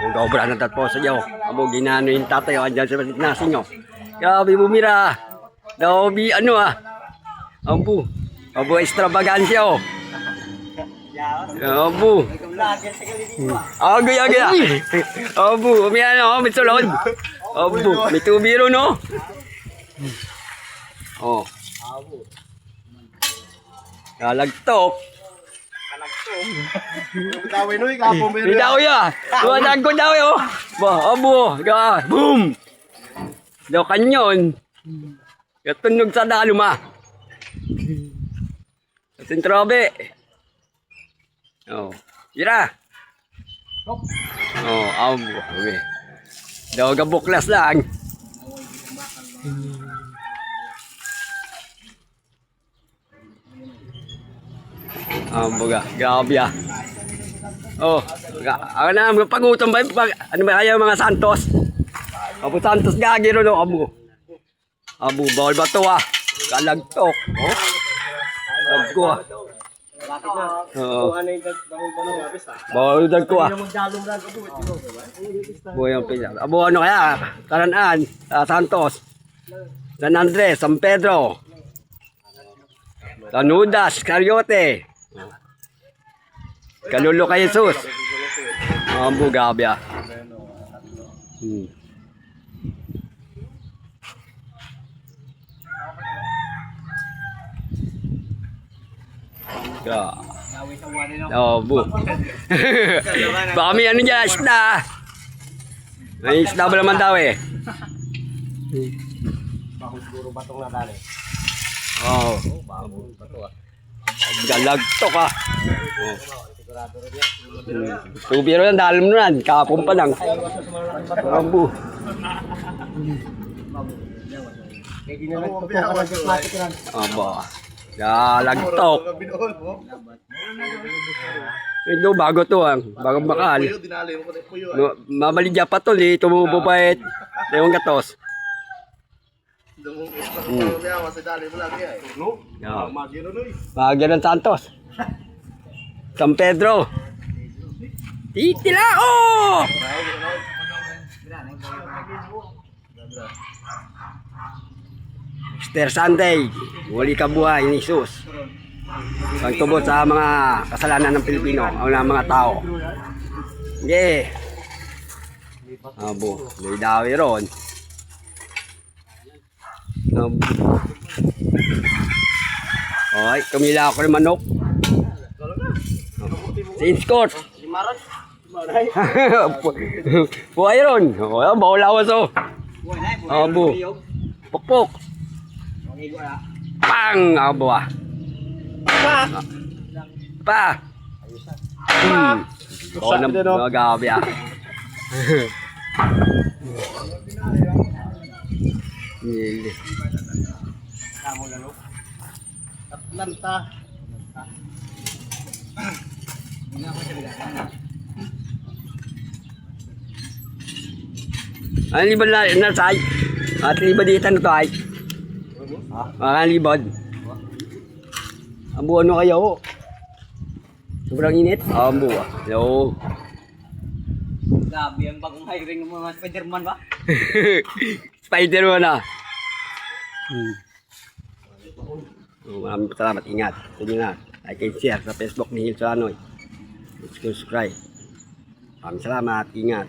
Kung gaubra na po sa iyo. Abo ginano yung tatay andyan sa nasin nyo. Grabe bumira. Dabi ano Abo. Abo extravagancia Abo. Agay. Abo, may may sulod. Abo, may tubiro no. Oh. Kalagtok. Dawin no, ikapo meron. Daw ya. Tuwadag ko daw yo. Ba, abo, boom. Daw kanyon. Katunog sa daluma. Sintrobe. Oh, ira. Oh, abo. Okay. Daw gabuklas lang. Boga, grabe Oh, ako na, magpangutong ba? Ano ba kayo mga Santos? Apo Santos gagi ro no, abo. Abo, bawal ba to Kalagtok. Oh. Agko bawal dagko Boy ang pila. Abo ano kaya? Karanaan, Santos. San Andres, San Pedro. Tanudas, Cariote. Kalulo kay Jesus. Ambo gabi bu. Baka may ano dyan, isda. May isda ba naman daw Siguro batong na dali. Oh, galagtok Tubiro yan, dalam mo yan. Kapon pa lang. Ambo. Aba. Galagtok. Ito, bago to bagong bakal. Mabaligya pa to, tumubo pa yung gatos. Bagyan ng Santos. San Pedro. Titilao! Easter Sunday. Muli kabuhay ni Jesus. Pagtubot sa mga kasalanan ng Pilipino, ang mga tao. Yeah. Abo, may dawi ron. Okay, kumila ako ng manok. Saints Court. Buhay ron. Bawal awas Abo. Pukpuk. Pang! Abo Pa! Oo na magabi Atlanta. Ano libod na nasay? At libod dito na to ay? Ang libod. Ambo ano kayo? Sobrang init? Ambo Yo. Grabe ang bagong hiring ng mga Spider-Man ba? Spider-Man Maraming salamat. Ingat. Sige na. Like and share sa Facebook ni Hilso Anoy. Subscribe. Maraming salamat. Ingat.